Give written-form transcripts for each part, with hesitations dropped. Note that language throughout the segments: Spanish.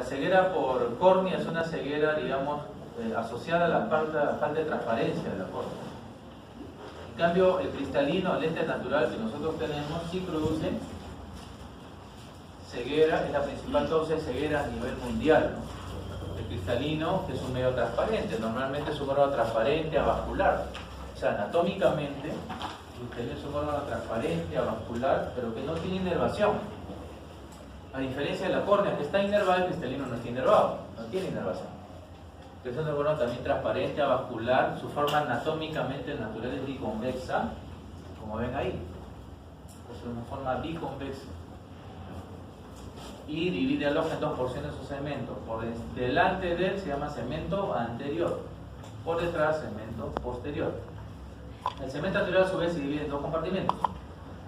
ceguera por córnea es una ceguera, digamos, asociada a la falta de transparencia de la córnea. En cambio, el cristalino, el lente natural que nosotros tenemos, sí produce ceguera, es la principal causa de ceguera a nivel mundial, ¿no? El cristalino es un medio transparente, normalmente es un órgano transparente, avascular. O sea, anatómicamente, el cristalino es un órgano transparente, avascular, pero que no tiene inervación. A diferencia de la córnea, que está inervada, el cristalino no está inervado, no tiene inervación. Es un órgano también transparente, avascular, su forma anatómicamente natural es biconvexa, como ven ahí. Es una forma biconvexa. Y divide al ojo en dos porciones su segmento. Por delante de él se llama segmento anterior, por detrás segmento posterior. El segmento anterior a su vez se divide en dos compartimentos: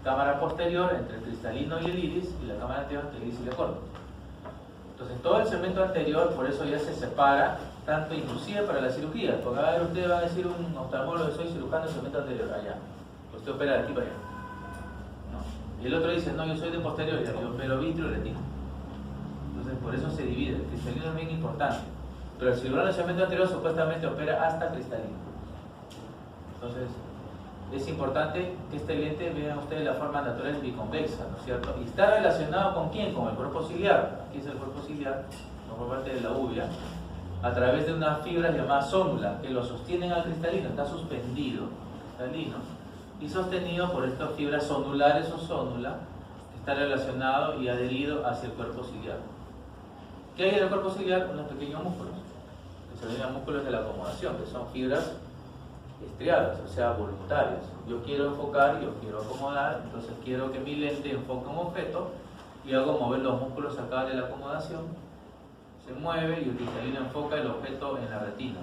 cámara posterior entre el cristalino y el iris, y la cámara anterior entre el iris y la córnea. Entonces todo el segmento anterior, por eso ya se separa, tanto inclusive para la cirugía, porque a ver, usted va a decir un oftalmólogo que soy cirujano del segmento anterior, allá, usted opera de aquí para allá, ¿no? Y el otro dice, no, yo soy de posterior, yo opero vitrio y retina. Entonces por eso se divide, el cristalino es bien importante, pero el cirujano del segmento anterior supuestamente opera hasta cristalino. Entonces es importante que este lente, vean ustedes, la forma natural es biconvexa, ¿no es cierto? Y está relacionado con ¿quién? Con el cuerpo ciliar. Aquí es el cuerpo ciliar, por parte de la uvea, a través de unas fibras llamadas sónula que lo sostienen al cristalino, está suspendido cristalino y sostenido por estas fibras sonulares o sónula, que está relacionado y adherido hacia el cuerpo ciliar. ¿Qué hay en el cuerpo ciliar? Unos pequeños músculos, que se denominan músculos de la acomodación, que son fibras estriadas, o sea, voluntarias. Yo quiero enfocar, yo quiero acomodar, entonces quiero que mi lente enfoque un objeto y hago mover los músculos acá de la acomodación, se mueve y el cristalino enfoca el objeto en la retina.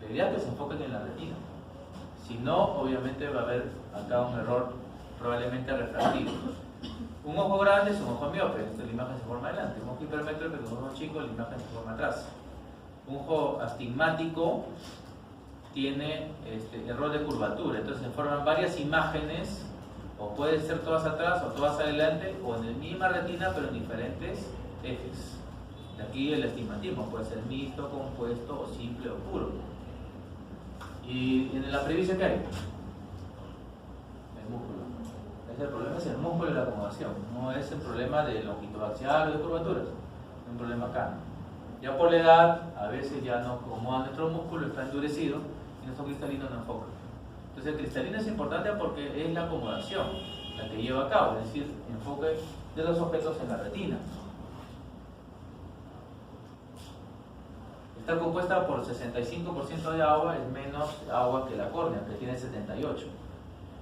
La idea es que se enfoquen en la retina. Si no, obviamente va a haber acá un error probablemente refractivo. Un ojo grande es un ojo miope, entonces la imagen se forma adelante. Un ojo hipermétrope es un ojo chico, la imagen se forma atrás. Un ojo astigmático tiene error de curvatura, entonces se forman varias imágenes, o pueden ser todas atrás o todas adelante, o en la misma retina pero en diferentes ejes. De aquí el astigmatismo puede ser mixto, compuesto, o simple o puro. Y en la previsión, ¿qué hay? El músculo. El problema es el músculo de la acomodación, no es el problema de longitud axial o de curvaturas, es un problema acá. Ya por la edad, a veces ya no acomoda nuestro músculo, está endurecido y nuestro cristalino no enfoca. Entonces el cristalino es importante porque es la acomodación la que lleva a cabo, es decir, enfoque de los objetos en la retina. Está compuesta por 65% de agua, es menos agua que la córnea, que tiene 78%.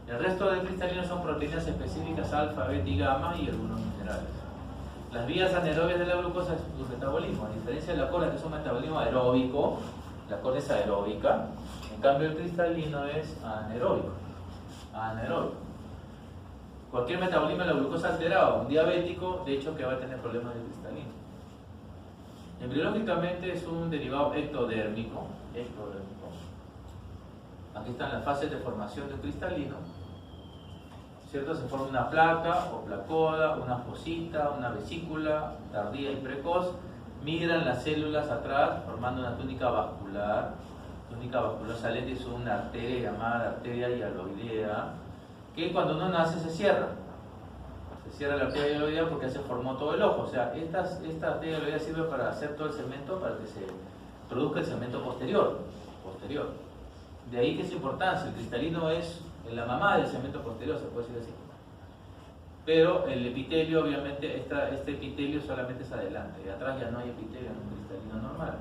El resto del cristalino son proteínas específicas alfa, beta y gamma y algunos minerales. Las vías anaerobias de la glucosa es su metabolismo, a diferencia de la córnea, que es un metabolismo aeróbico, la córnea es aeróbica, en cambio el cristalino es anaeróbico. Cualquier metabolismo de la glucosa alterado, un diabético, de hecho que va a tener problemas de cristalino. Embriológicamente es un derivado ectodérmico. Aquí están las fases de formación del cristalino, ¿cierto? Se forma una placa o placoda, una fosita, una vesícula tardía y precoz. Migran las células atrás formando una túnica vascular. Túnica vascular saliente es una arteria llamada arteria hialoidea, que cuando uno nace se cierra. Se cierra la arteria hialoidea porque se formó todo el ojo. O sea, esta arteria hialoidea sirve para hacer todo el segmento, para que se produzca el segmento posterior. De ahí que es importancia. El cristalino es la mamá del segmento posterior, se puede decir así. Pero el epitelio, obviamente, este epitelio solamente es adelante. Y atrás ya no hay epitelio en un cristalino normal.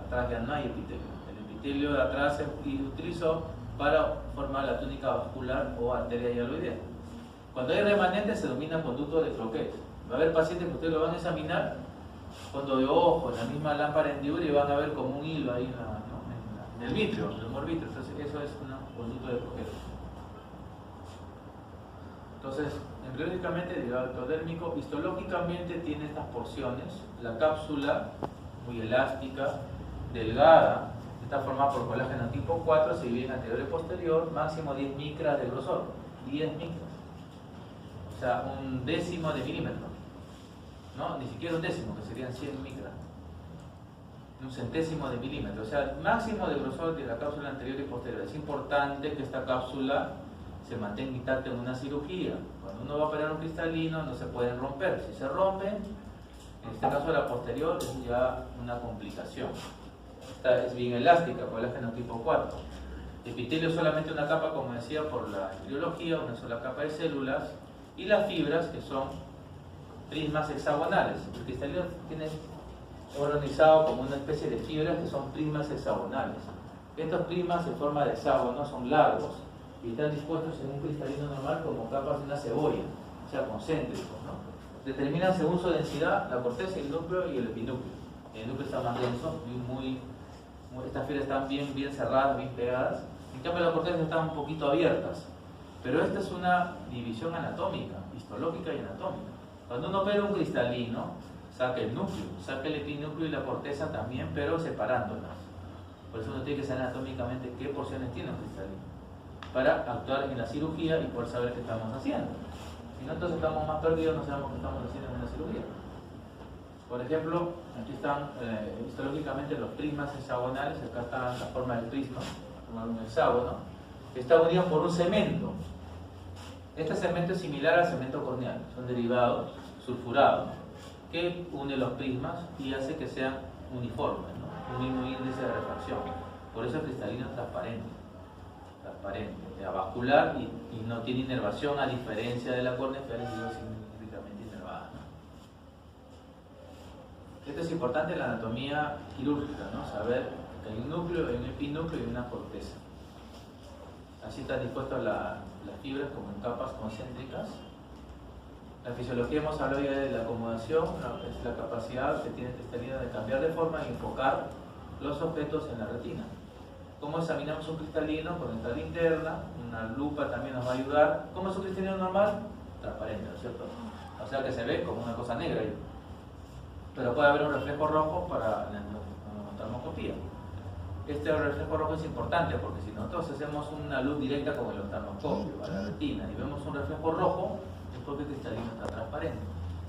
Atrás ya no hay epitelio. El epitelio de atrás se utilizó para formar la túnica vascular o arteria hialoidea. Cuando hay remanentes se denomina conducto de Croquet. Va a haber pacientes que ustedes lo van a examinar fondo de ojo, en la misma lámpara hendidura, y van a ver como un hilo ahí en el vitrio, el humor vitrio. Entonces eso es un conducto de Croquet. Entonces, embriológicamente derivado ectodérmico, histológicamente tiene estas porciones. La cápsula, muy elástica, delgada, está formada por colágeno tipo 4, se divide en anterior y posterior, máximo 10 micras de grosor, 10 micras. O sea, un décimo de milímetro. ¿no? Ni siquiera un décimo, que serían 100 micras. Un centésimo de milímetro, o sea, el máximo de grosor de la cápsula anterior y posterior. Es importante que esta cápsula se mantenga intacta en una cirugía. Cuando uno va a operar un cristalino no se pueden romper. Si se rompen, en este caso la posterior, es ya una complicación. Esta es bien elástica, colágeno tipo 4. Epitelio solamente una capa, como decía, por la embriología, una sola capa de células, y las fibras, que son prismas hexagonales. El cristalino tiene organizado como una especie de fibras que son prismas hexagonales. Estos prismas en forma de hexágono son largos y están dispuestos en un cristalino normal como capas de una cebolla, o sea, concéntricos, ¿no? Determinan según su densidad la corteza, el núcleo y el epinúcleo. El núcleo está más denso, estas fibras están bien cerradas, bien pegadas. En cambio las cortezas están un poquito abiertas. Pero esta es una división anatómica, histológica y anatómica. Cuando uno opera un cristalino, saca el núcleo, saca el epinúcleo y la corteza también, pero separándolas. Por eso uno tiene que saber anatómicamente qué porciones tiene un cristalino, para actuar en la cirugía y poder saber qué estamos haciendo. Si no, entonces estamos más perdidos, no sabemos qué estamos haciendo en la cirugía. Por ejemplo, aquí están histológicamente los prismas hexagonales. Acá está la forma del prisma, como un hexágono, que está unido por un cemento. Este cemento es similar al cemento corneal, son derivados sulfurados, que une los prismas y hace que sean uniformes, ¿no? Un mismo índice de refracción. Por eso el cristalino es transparente, avascular y no tiene inervación, a diferencia de la córnea, que es cilíndricamente inervada, ¿no? Esto es importante en la anatomía quirúrgica, ¿no? Saber que hay un núcleo, hay un epinúcleo y una corteza. Así están dispuestas las fibras como en capas concéntricas. La fisiología hemos hablado ya de la acomodación, es la capacidad que tiene el cristalino de cambiar de forma y enfocar los objetos en la retina. ¿Cómo examinamos un cristalino? Con nuestra linterna, una lupa también nos va a ayudar. ¿Cómo es un cristalino normal? Transparente, ¿no es cierto? O sea que se ve como una cosa negra ahí. Pero puede haber un reflejo rojo para la oftalmoscopía. Este reflejo rojo es importante porque si nosotros hacemos una luz directa con el oftalmoscopio a la retina y vemos un reflejo rojo, es porque el cristalino está transparente.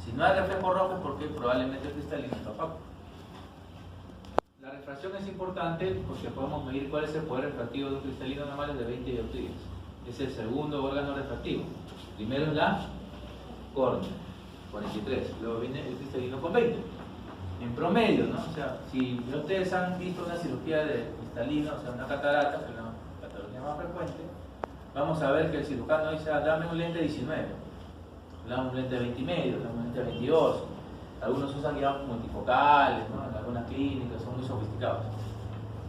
Si no hay reflejo rojo es porque probablemente el cristalino está opaco. La refracción es importante porque podemos medir cuál es el poder refractivo de un cristalino normal de 20 dioptrías. Es el segundo órgano refractivo. Primero es la córnea, 43. Luego viene el cristalino con 20. En promedio, ¿no? O sea, si ustedes han visto una cirugía de cristalino, o sea, una catarata, que es la patología más frecuente, vamos a ver que el cirujano dice, dame un lente 19, dame un lente 20 y medio, dame un lente 22. Algunos usan ya multifocales, ¿no? En algunas clínicas son muy sofisticados,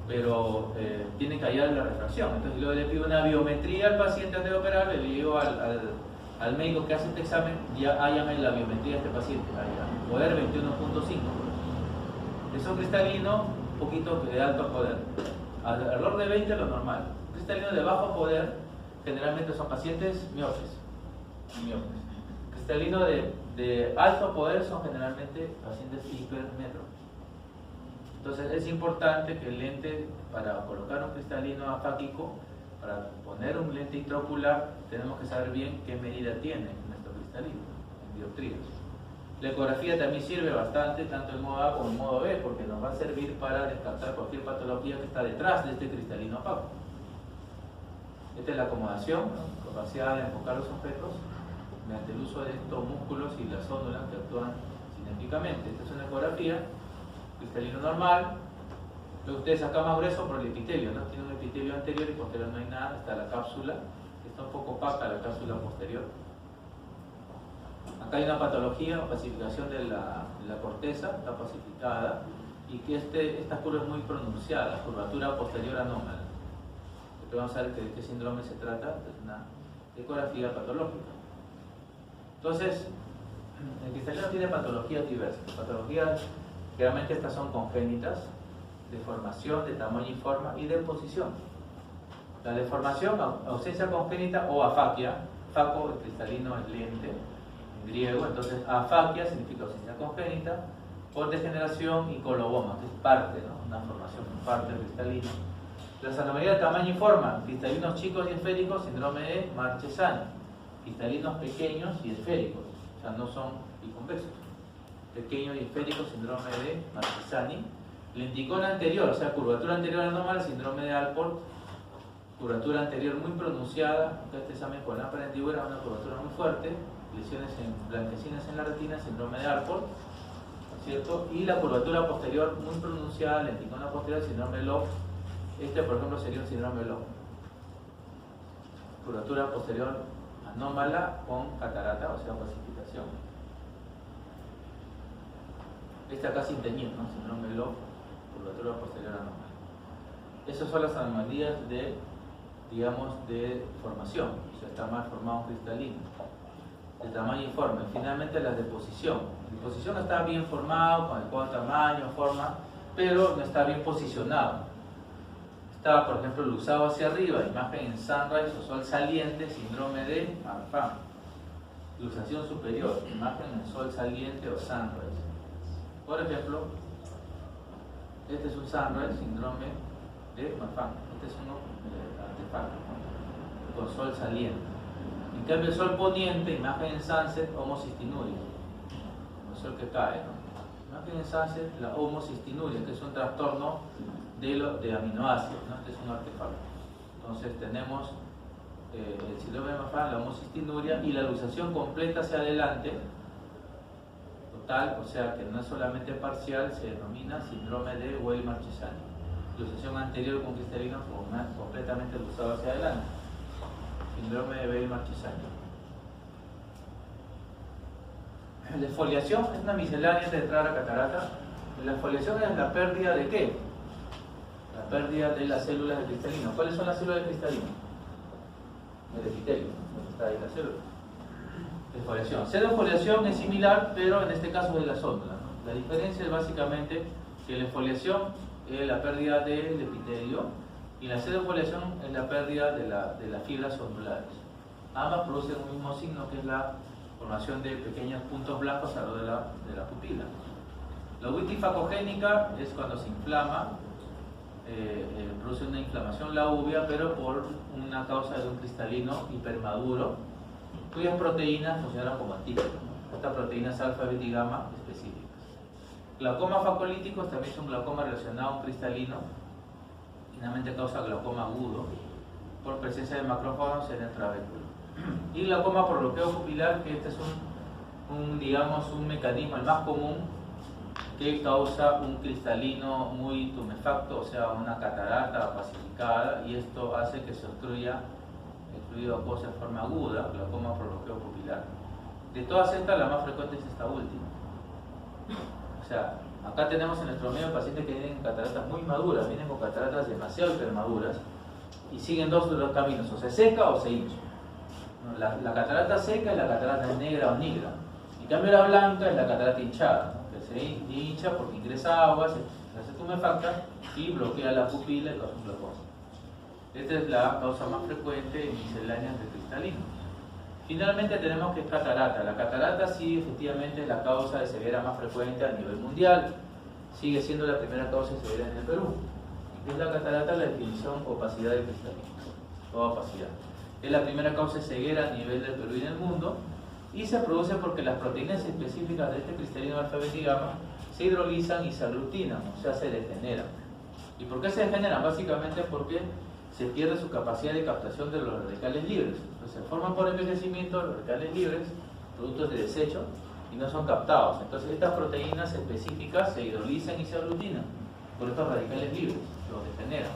pero tienen que hallar la refracción. Entonces yo le pido una biometría al paciente antes de operarle, le digo al médico que hace este examen, ya hállame la biometría de este paciente, poder 21.5. Es un cristalino un poquito de alto poder, alrededor de 20 lo normal. Cristalino de bajo poder generalmente son pacientes miopes. Cristalino de alto poder son generalmente pacientes hipermetro. Entonces es importante que el lente, para colocar un cristalino afáquico, para poner un lente intraocular, tenemos que saber bien qué medida tiene nuestro cristalino en dioptrías. La ecografía también sirve bastante, tanto en modo A como en modo B, porque nos va a servir para descartar cualquier patología que está detrás de este cristalino opaco. Esta es la acomodación, ¿no? Capacidad de enfocar los objetos mediante el uso de estos músculos y las células que actúan sinérgicamente. Esta es una ecografía, cristalino normal. Luego ustedes acá más grueso por el epitelio, ¿no? Tiene un epitelio anterior y posterior no hay nada, está la cápsula, está un poco opaca la cápsula posterior. Acá hay una patología, opacificación de la corteza, está opacificada, y que esta curva es muy pronunciada, curvatura posterior anómala. Entonces vamos a ver de qué síndrome se trata, es una ecografía patológica. Entonces, el cristalino tiene patologías diversas. Patologías, generalmente estas son congénitas, de formación, de tamaño y forma, y de posición. La deformación, ausencia congénita o afaquia, faco, el cristalino es lente, en griego, entonces afaquia significa ausencia congénita, por degeneración y coloboma, que es parte, ¿no? Una formación, parte del cristalino. Las anomalías de tamaño y forma, cristalinos chicos y esféricos, síndrome de Marchesani. Cristalinos pequeños y esféricos, o sea, no son biconvexos. pequeño y esférico, síndrome de Marchesani. Lenticón anterior, o sea, curvatura anterior anómala, síndrome de Alport. Curvatura anterior muy pronunciada, este examen con la parentibura, una curvatura muy fuerte, lesiones blanquecinas en la retina, síndrome de Alport, ¿cierto? Y la curvatura posterior muy pronunciada, lenticona posterior, síndrome de Love. Este, por ejemplo, sería un síndrome de Love. Curvatura posterior anómala con catarata, o sea, falsificación. Este acá sin teñir, ¿no? Síndrome de Love, curvatura posterior anómala. Esas son las anomalías de, digamos, de formación, o sea, está mal formado un cristalino. De tamaño y forma. Y finalmente las de posición. La posición está bien formado, con el adecuado tamaño, forma, pero no está bien posicionado. Está, por ejemplo, luzado hacia arriba, imagen en sunrise o sol saliente, síndrome de Marfan. Luzación superior, imagen en sol saliente o sunrise. Por ejemplo, este es un sunrise, síndrome de Marfan. Este es uno artefacto, ¿no? Con sol saliente. En cambio, el sol poniente, imagen en sunset, homocistinuria. El sol que cae, ¿no? Imagen en sunset, la homocistinuria, que es un trastorno de aminoácidos, ¿no? Este es un artefacto. Entonces tenemos el síndrome de Marfan, la homocistinuria y la luzación completa hacia adelante, total, o sea que no es solamente parcial, se denomina síndrome de Weil-Marchesani. Luzación anterior con cristalino completamente luzado hacia adelante. Síndrome de Weil-Marchesani. La exfoliación es una miscelánea antes de entrar a la catarata. La exfoliación es la pérdida de ¿qué? La pérdida de las células de cristalino. ¿Cuáles son las células de cristalino? El epitelio, donde está ahí la célula. Exfoliación. Pseudoexfoliación es similar, pero en este caso es la sonda, ¿no? La diferencia es básicamente que la exfoliación es la pérdida del epitelio y la pseudoexfoliación es la pérdida de las fibras ondulares. Ambas producen un mismo signo, que es la formación de pequeños puntos blancos alrededor de la pupila. La uveitis facogénica es cuando se inflama, produce una inflamación la uvea, pero por una causa de un cristalino hipermaduro, cuyas proteínas funcionan como antígenos, ¿no? Estas proteínas alfa, beta y gamma específicas. Glaucoma facolítico también es un glaucoma relacionado a un cristalino, finalmente causa glaucoma agudo por presencia de macrófagos en el trabéculo. Y glaucoma por bloqueo pupilar, que este es digamos, un mecanismo el más común que causa un cristalino muy tumefacto, o sea, una catarata pacificada, y esto hace que se obstruya el fluido acuoso en forma aguda, glaucoma por bloqueo pupilar. De todas estas, la más frecuente es esta última. O sea, acá tenemos en nuestro medio pacientes que tienen cataratas muy maduras, vienen con cataratas demasiado hipermaduras y siguen dos de los caminos, o se seca o se hincha. La catarata seca es la catarata negra o negra. En cambio, la blanca es la catarata hinchada, ¿no? Que se hincha porque ingresa agua, se hace tumefacta y bloquea la pupila y causa un glaucoma. Esta es la causa más frecuente en misceláneas de cristalino. Finalmente tenemos que es catarata. La catarata sí, efectivamente, es la causa de ceguera más frecuente a nivel mundial. Sigue siendo la primera causa de ceguera en el Perú. Es la catarata la definición opacidad de cristalino. Toda opacidad. Es la primera causa de ceguera a nivel del Perú y del mundo. Y se produce porque las proteínas específicas de este cristalino alfa, beta y gamma se hidrolizan y se aglutinan, o sea, se degeneran. ¿Y por qué se degeneran? Básicamente porque se pierde su capacidad de captación de los radicales libres. Entonces se forman por envejecimiento los radicales libres, productos de desecho, y no son captados. Entonces estas proteínas específicas se hidrolizan y se aglutinan por estos radicales libres, los degeneran.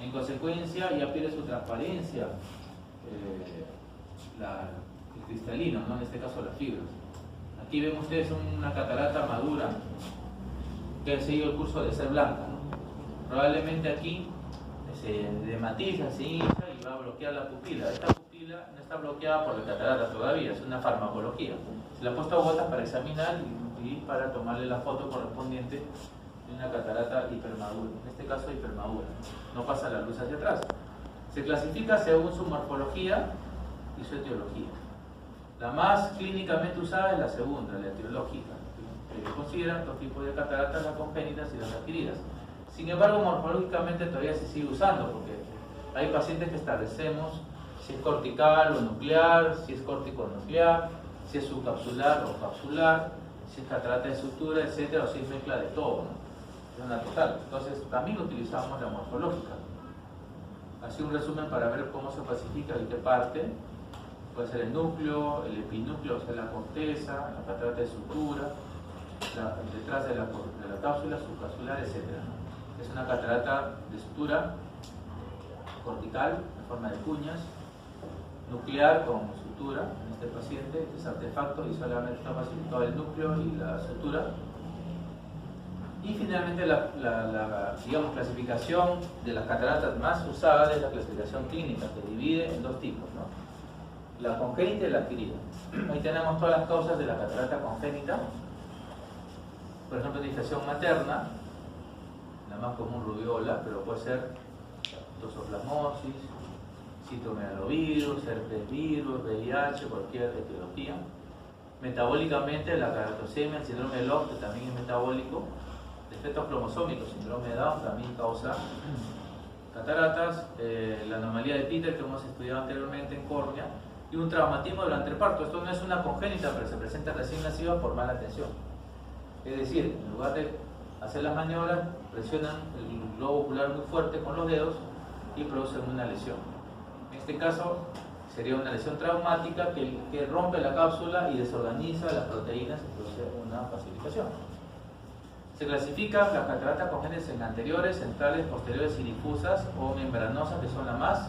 En consecuencia ya pierde su transparencia el cristalino, ¿no? En este caso las fibras. Aquí ven ustedes una catarata madura que ha seguido el curso de ser blanca, ¿no? Probablemente aquí se dematiza, se hincha y va a bloquear la pupila. Esta pupila no está bloqueada por la catarata todavía, es una farmacología. Se le ha puesto gotas para examinar y para tomarle la foto correspondiente de una catarata hipermadura. En este caso hipermadura, no pasa la luz hacia atrás. Se clasifica según su morfología y su etiología. La más clínicamente usada es la segunda, la etiológica, que consideran dos tipos de cataratas, las congénitas y las adquiridas. Sin embargo, morfológicamente todavía se sigue usando, porque hay pacientes que establecemos si es cortical o nuclear, si es cortico-nuclear, si es subcapsular o capsular, si si es catarata de sutura, etcétera, o si es mezcla de todo, ¿no? Es una total. Entonces también utilizamos la morfológica. Así un resumen para ver cómo se clasifica y qué parte. Puede ser el núcleo, el epinúcleo, o sea, la corteza, la catarata de sutura, detrás de la cápsula, subcapsular, etcétera, ¿no? Es una catarata de sutura cortical, en forma de cuñas, nuclear con sutura en este paciente. Este es artefacto y solamente está facilitado el núcleo y la sutura. Y finalmente la digamos, clasificación de las cataratas más usada es la clasificación clínica, que divide en dos tipos, ¿no? La congénita y la adquirida. Ahí tenemos todas las causas de la catarata congénita. Por ejemplo, iniciación materna, la más común rubiola, pero puede ser toxoplasmosis, citomegalovirus, herpes virus, VIH, cualquier etiología. Metabólicamente, la caratosemia, el síndrome de Locke, que también es metabólico. Defectos cromosómicos, síndrome de Down, también causa cataratas. La anomalía de Peter, que hemos estudiado anteriormente en córnea, y un traumatismo durante el parto. Esto no es una congénita, pero se presenta recién nacido por mala atención. Es decir, en lugar de hacer las maniobras, presionan el globo ocular muy fuerte con los dedos y producen una lesión. En este caso sería una lesión traumática que rompe la cápsula y desorganiza las proteínas y produce una facilitación. Se clasifica las cataratas congénitas en anteriores, centrales, posteriores y difusas o membranosas, que son las más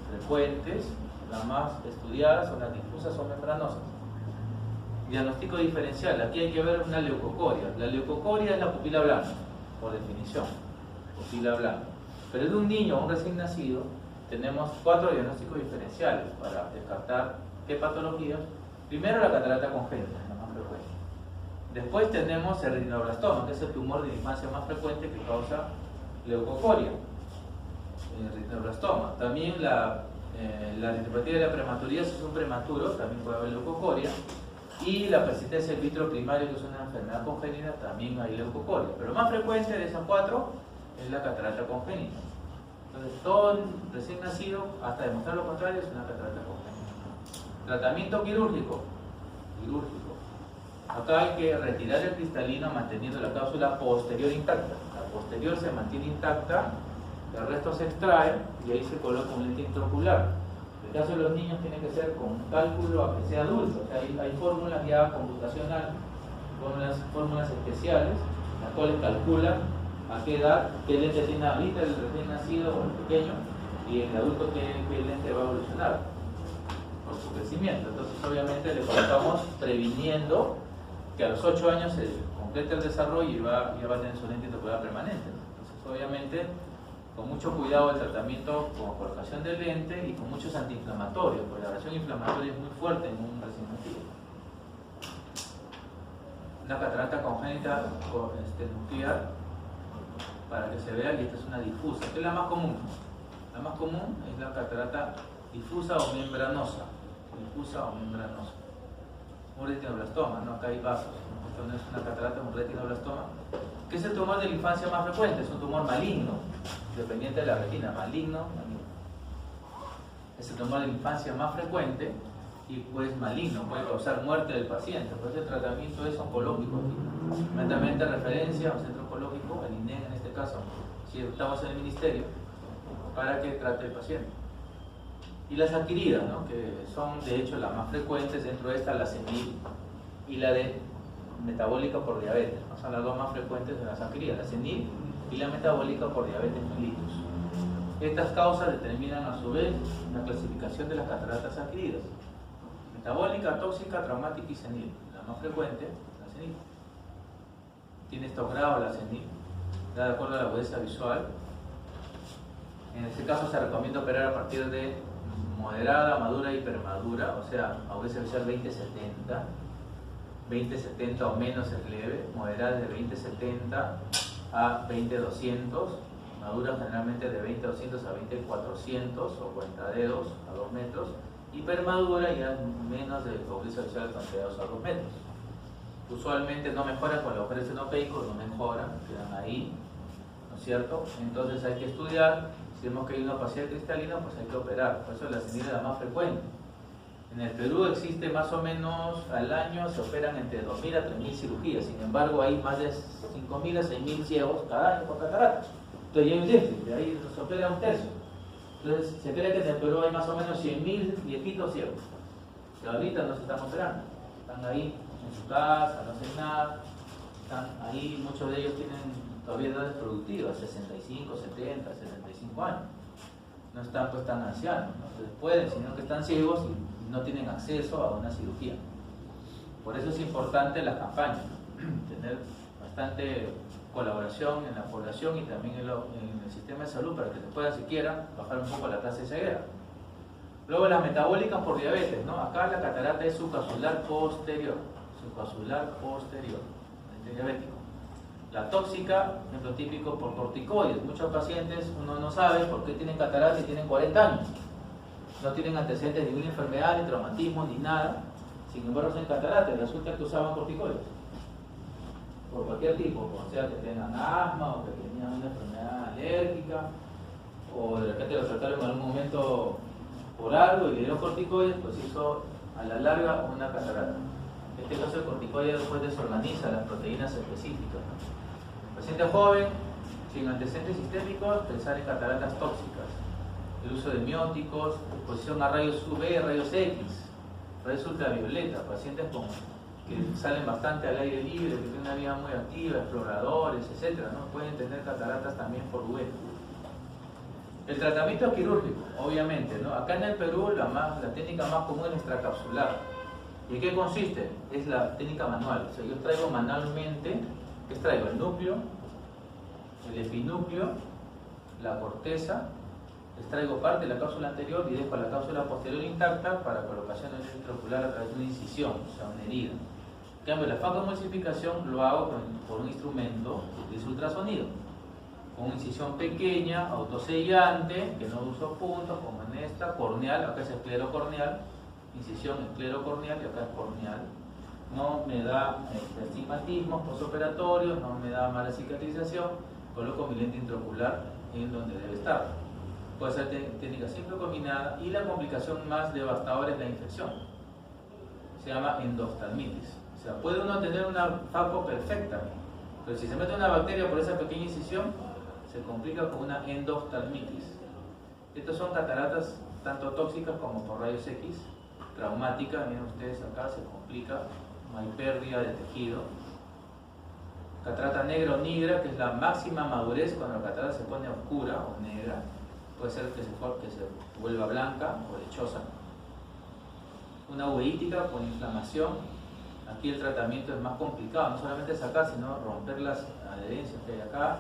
frecuentes, las más estudiadas, son las difusas o membranosas. Diagnóstico diferencial, aquí hay que ver una leucocoria. La leucocoria es la pupila blanca, por definición, pupila blanca. Pero de un niño o un recién nacido tenemos 4 diagnósticos diferenciales para descartar qué patologías. Primero, la catarata congénita, la más frecuente. Después tenemos el retinoblastoma, que es el tumor de la infancia más frecuente que causa leucocoria, el retinoblastoma. También la retinopatia de la prematuridad, si es un prematuro, también puede haber leucocoria. Y la persistencia in vitro primaria, que es una enfermedad congénita, también hay leucocoria. Pero más frecuente de esas 4 es la catarata congénita. Entonces, todo recién nacido, hasta demostrar lo contrario, es una catarata congénita. Tratamiento quirúrgico. Acá hay que retirar el cristalino manteniendo la cápsula posterior intacta. La posterior se mantiene intacta, el resto se extrae y ahí se coloca un lente intraocular. En el caso de los niños tiene que ser con cálculo a que sea adulto. O sea, hay fórmulas ya computacionales, fórmulas especiales, las cuales calculan a qué edad, qué lente tiene ahorita el recién nacido o el pequeño, y el adulto qué lente va a evolucionar por su crecimiento. Entonces, obviamente, le colocamos previniendo que a los 8 años se complete el desarrollo y ya va a tener su lente intraocular permanente. Entonces, obviamente, con mucho cuidado el tratamiento con colocación de lente y con muchos antiinflamatorios, porque la reacción inflamatoria es muy fuerte en un recién nacido. Una catarata congénita nuclear, para que se vea que esta es una difusa, que es la más común. La más común es la catarata difusa o membranosa. Un retinoblastoma, ¿no? Acá hay vasos. Esto no es una catarata, es un retinoblastoma, que es el tumor de la infancia más frecuente. Es un tumor maligno, dependiente de la retina, maligno. Es el tumor de la infancia más frecuente y pues maligno, puede causar muerte del paciente. Por eso el tratamiento es oncológico. Inmediatamente referencia a un centro oncológico, el INEN en este caso, si estamos en el ministerio, para que trate el paciente. Y las adquiridas, ¿no? Que son de hecho las más frecuentes, dentro de esta la senil y la de metabólica por diabetes, ¿no? Son las dos más frecuentes de las adquiridas, la senil y la metabólica por diabetes mellitus. Estas causas determinan a su vez la clasificación de las cataratas adquiridas: metabólica, tóxica, traumática y senil. La más frecuente, la senil. Tiene estos grados la senil, de acuerdo a la agudeza visual. En este caso se recomienda operar a partir de moderada, madura y hipermadura, o sea, agudeza visual 20-70 o menos es leve, moderada de 20-70 a 20-200, madura generalmente de 20-200 a 20-400 o 40 dedos a 2 metros, hipermadura ya menos de agudeza visual de 40 dedos a 2 metros. Usualmente no mejoran con los ojeres enopeicos, no mejoran, quedan ahí, ¿no es cierto? Entonces hay que estudiar. Si vemos que hay una opacidad cristalina, pues hay que operar. Por eso la senil es la más frecuente. En el Perú existe más o menos al año, se operan entre 2.000 a 3.000 cirugías. Sin embargo, hay más de 5.000 a 6.000 ciegos cada año por catarata. Entonces ya hay un déficit, de ahí se opera un tercio. Entonces se cree que en el Perú hay más o menos 100.000 viejitos ciegos que ahorita no se están operando. Están ahí en su casa, no hacen nada. Están ahí, muchos de ellos tienen todavía edades productivas, 65, 70, 75 años. No están pues tan ancianos, no se les pueden, sino que están ciegos y no tienen acceso a una cirugía. Por eso es importante las campañas, ¿no? Tener bastante colaboración en la población y también en el sistema de salud para que se pueda siquiera bajar un poco la tasa de ceguera. Luego las metabólicas por diabetes, ¿no? Acá la catarata es subcapsular posterior, diabético. La tóxica, ejemplo típico por corticoides. Muchos pacientes, uno no sabe por qué tienen catarata y tienen 40 años. No tienen antecedentes de ninguna enfermedad, ni traumatismo, ni nada. Sin embargo, son catarata y resulta que usaban corticoides. Por cualquier tipo, o sea que tengan asma o que tenían una enfermedad alérgica, o de repente lo trataron en algún momento por algo y le dieron corticoides, pues hizo a la larga una catarata. En este caso el corticoide después desorganiza las proteínas específicas, ¿no? Paciente joven, sin antecedentes sistémicos, pensar en cataratas tóxicas, el uso de mióticos, exposición a rayos UV, rayos X, rayos ultravioleta, pacientes que salen bastante al aire libre, que tienen una vida muy activa, exploradores, etc., ¿no? Pueden tener cataratas también por UV. El tratamiento quirúrgico, obviamente, ¿no? Acá en el Perú la técnica más común es extracapsular. ¿Y en qué consiste? Es la técnica manual. O sea, yo traigo manualmente, extraigo el núcleo, el epinúcleo, la corteza, extraigo parte de la cápsula anterior y dejo la cápsula posterior intacta para colocación en el intraocular a través de una incisión, o sea, una herida. En cambio, la facomulsificación lo hago por un instrumento que utiliza ultrasonido, con una incisión pequeña, autosellante, que no uso puntos, como en esta, corneal, acá es esclerocorneal, incisión esclerocorneal y acá es corneal. No me da astigmatismos postoperatorios, no me da mala cicatrización, coloco mi lente intraocular en donde debe estar. Puede ser técnica simple combinada y la complicación más devastadora es la infección. Se llama endoftalmitis. O sea, puede uno tener una faco perfecta, pero si se mete una bacteria por esa pequeña incisión, se complica con una endoftalmitis. Estas son cataratas tanto tóxicas como por rayos X, traumáticas, miren ustedes acá, se complica, no hay pérdida de tejido. Catarata negra o negra, que es la máxima madurez cuando la catarata se pone oscura o negra, puede ser que se vuelva blanca o lechosa. Una uveítica con inflamación, aquí el tratamiento es más complicado, no solamente sacar, sino romper las adherencias que hay acá,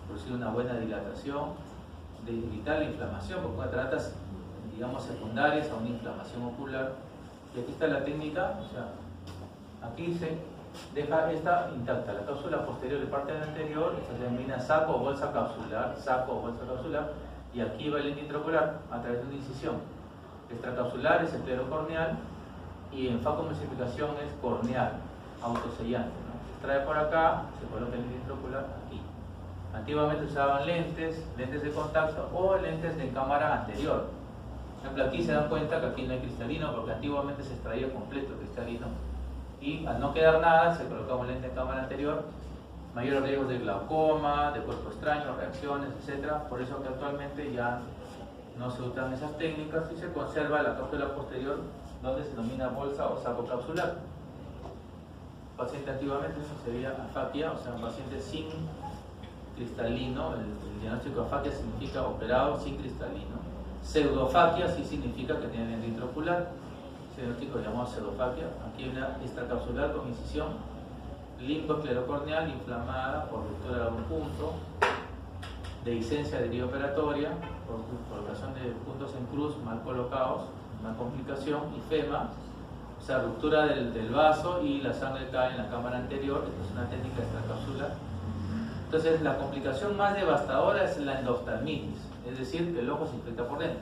producir una buena dilatación, de evitar la inflamación, porque una cataratas, digamos, secundarias a una inflamación ocular. Y aquí está la técnica, o sea, aquí se deja esta intacta, la cápsula posterior y parte anterior, esta se denomina saco o bolsa capsular, y aquí va el lente intraocular a través de una incisión. Extracapsular es esclerocorneal y en facomulsificación es corneal, autosellante, ¿no? Se extrae por acá, se coloca el lente intraocular aquí. Antiguamente usaban lentes de contacto o lentes de cámara anterior. Por ejemplo, aquí se dan cuenta que aquí no hay cristalino porque antiguamente se extraía completo cristalino y al no quedar nada se colocaba un lente de cámara anterior, mayores riesgos de glaucoma, de cuerpo extraño, reacciones, etc. Por eso que actualmente ya no se usan esas técnicas y se conserva la cápsula posterior donde se denomina bolsa o saco capsular. Paciente antiguamente eso sería afaquia, o sea, un paciente sin cristalino. El diagnóstico de afaquia significa operado sin cristalino. Pseudofaquia sí significa que tiene lente intraocular. Ese diagnóstico lo llamamos pseudofaquia. Aquí hay una extracapsular con incisión, limboesclerocorneal inflamada por ruptura de algún punto, dehiscencia derivaoperatoria por colocación de puntos en cruz mal colocados, una complicación, y fema, o sea, ruptura del vaso y la sangre cae en la cámara anterior. Esta es una técnica extracapsular. Entonces, la complicación más devastadora es la endoftalmitis, es decir, que el ojo se infecta por dentro.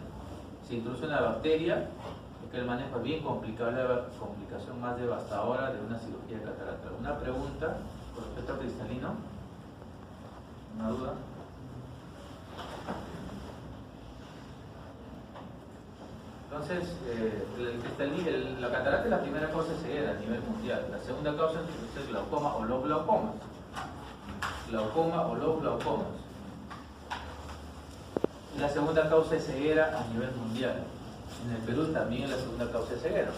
Se introduce una bacteria, que el manejo es bien complicado, la complicación más devastadora de una cirugía de catarata. ¿Alguna pregunta con respecto al cristalino? ¿Una duda? Entonces, la catarata es la primera causa de ceguera a nivel mundial. La segunda causa es el glaucoma o los glaucomas. Glaucoma o los glaucomas. La segunda causa de ceguera a nivel mundial. En el Perú también es la segunda causa de ceguera.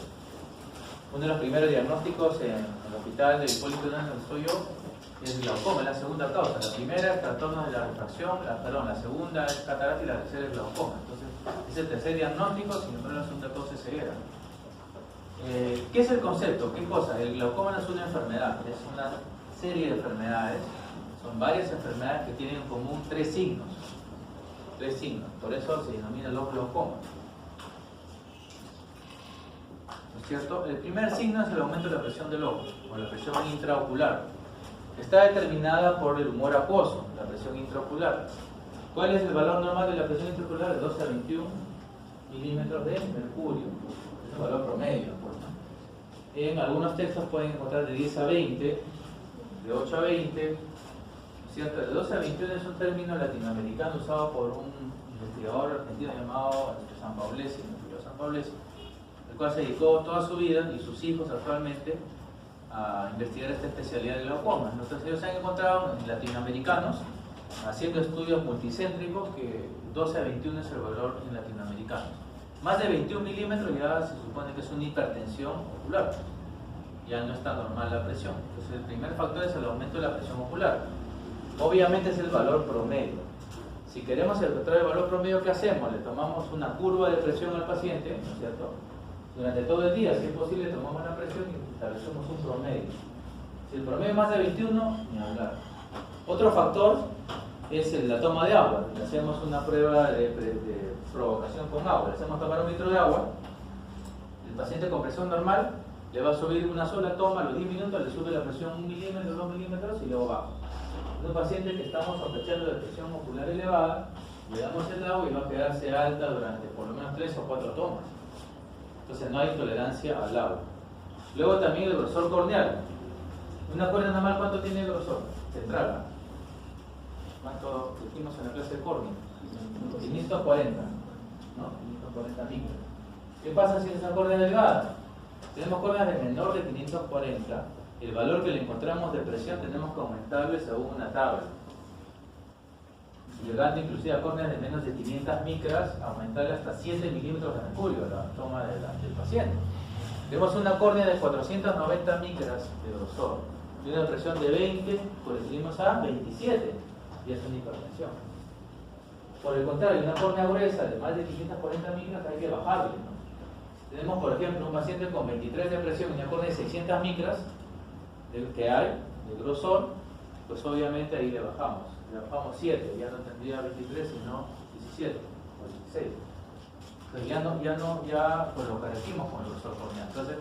Uno de los primeros diagnósticos en el hospital de Hipólito Yrigoyen, donde estoy yo, es el glaucoma, es la segunda causa. La primera es trastornos de la refracción, la segunda es catarata y la tercera es glaucoma. Entonces, es el tercer diagnóstico, sin embargo, la segunda causa es ceguera. ¿Qué es el concepto? ¿Qué cosa? El glaucoma no es una enfermedad, es una serie de enfermedades. Son varias enfermedades que tienen en común tres signos. Por eso se denomina los glaucomas. ¿No es cierto? El primer signo es el aumento de la presión del ojo, o la presión intraocular. Está determinada por el humor acuoso, la presión intraocular. ¿Cuál es el valor normal de la presión intraocular? De 12 a 21 milímetros de mercurio. Es el valor promedio. En algunos textos pueden encontrar de 10 a 20, de 8 a 20, ¿cierto? De 12 a 21 es un término latinoamericano usado por un investigador argentino llamado Sanpaolesi, el cual se dedicó toda su vida y sus hijos actualmente a investigar esta especialidad de glaucoma. Entonces ellos se han encontrado en latinoamericanos haciendo estudios multicéntricos que 12 a 21 es el valor en latinoamericanos. Más de 21 milímetros ya se supone que es una hipertensión ocular. Ya no está normal la presión. Entonces el primer factor es el aumento de la presión ocular. Obviamente es el valor promedio. Si queremos encontrar el valor promedio, ¿qué hacemos? Le tomamos una curva de presión al paciente, ¿no es cierto? Durante todo el día, si es posible, tomamos la presión y establecemos un promedio. Si el promedio es más de 21, ni hablar. Otro factor es la toma de agua. Le hacemos una prueba de provocación con agua. Le hacemos tomar 1 litro de agua. El paciente con presión normal le va a subir una sola toma a los 10 minutos, le sube la presión 1 milímetro, 2 milímetros y luego baja. Es un paciente que estamos sospechando de presión ocular elevada, le damos el agua y va a quedarse alta durante por lo menos 3 o 4 tomas. Entonces no hay tolerancia al agua. Luego también el grosor corneal. Una córnea normal, ¿cuánto tiene el grosor? Central. ¿Cuánto dijimos en la clase de córnea? 540, ¿no? 540 micras. ¿Qué pasa si es una córnea delgada? Tenemos córneas de menor de 540. El valor que le encontramos de presión tenemos que aumentarle según una tabla. Llegando inclusive a córneas de menos de 500 micras, aumentarle hasta 7 milímetros de mercurio la toma del paciente. Tenemos una córnea de 490 micras de grosor y una presión de 20, pues subimos a 27 y es una hipertensión. Por el contrario, una córnea gruesa de más de 540 micras hay que bajarle, ¿no? Tenemos, por ejemplo, un paciente con 23 de presión y una córnea de 600 micras que hay de grosor, pues obviamente ahí le bajamos 7, ya no tendría 23 sino 17 o 16. Entonces ya pues lo corregimos con el grosor corneal. Entonces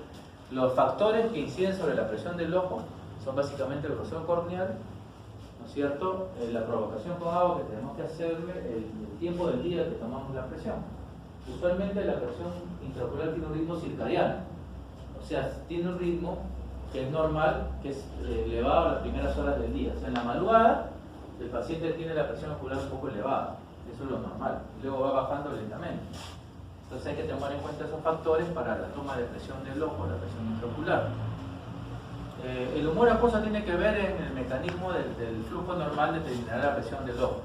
los factores que inciden sobre la presión del ojo son básicamente el grosor corneal, ¿no es cierto? La provocación con agua que tenemos que hacerle, el tiempo del día que tomamos la presión. Usualmente la presión intraocular tiene un ritmo circadiano, o sea, tiene un ritmo que es normal, que es elevado a las primeras horas del día. O sea, en la madrugada el paciente tiene la presión ocular un poco elevada, eso es lo normal, luego va bajando lentamente. Entonces hay que tomar en cuenta esos factores para la toma de presión del ojo, la presión intraocular. El humor acuoso tiene que ver en el mecanismo del flujo normal de determinar la presión del ojo.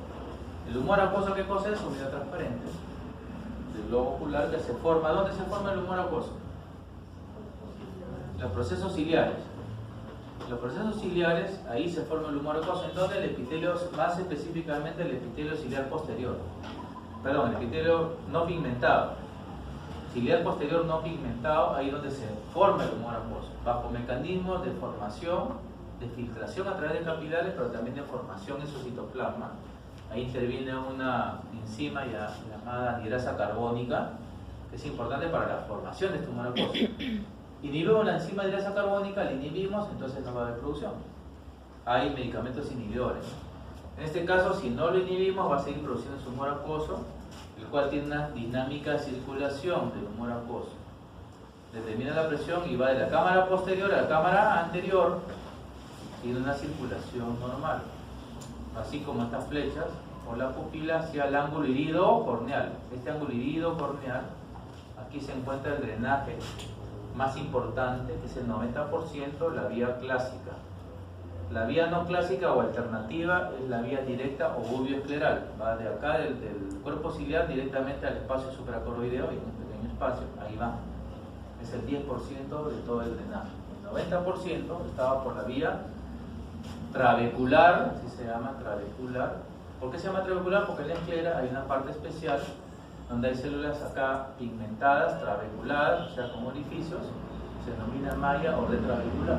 El humor acuoso, ¿qué cosa es? Unidad transparente del globo ocular que se forma. ¿Dónde se forma el humor acuoso? Los procesos ciliares. Los procesos ciliares, ahí se forma el humor acuoso, en donde el epitelio, más específicamente el epitelio ciliar posterior. Perdón, el epitelio no pigmentado. Ciliar posterior no pigmentado, ahí donde se forma el humor acuoso, bajo mecanismos de formación, de filtración a través de capilares, pero también de formación en su citoplasma. Ahí interviene una enzima llamada anhidrasa carbónica, que es importante para la formación de este humor acuoso. Inhibimos la enzima anhidrasa carbónica, la inhibimos, entonces no va a haber producción. Hay medicamentos inhibidores. En este caso, si no lo inhibimos, va a seguir produciendo su humor acuoso, el cual tiene una dinámica de circulación del humor acuoso. Determina la presión y va de la cámara posterior a la cámara anterior, tiene una circulación normal. Así como estas flechas, o la pupila hacia el ángulo irido corneal. Este ángulo irido corneal aquí se encuentra el drenaje más importante, que es el 90%, la vía clásica. La vía no clásica o alternativa es la vía directa o bulboescleral. Va de acá del cuerpo ciliar directamente al espacio supracoroideo y en un pequeño espacio, ahí va. Es el 10% de todo el drenaje. El 90% estaba por la vía trabecular, así se llama, trabecular. ¿Por qué se llama trabecular? Porque en la esclera hay una parte especial donde hay células acá pigmentadas, trabeculadas, o sea, como orificios, se denomina malla o retrabecular.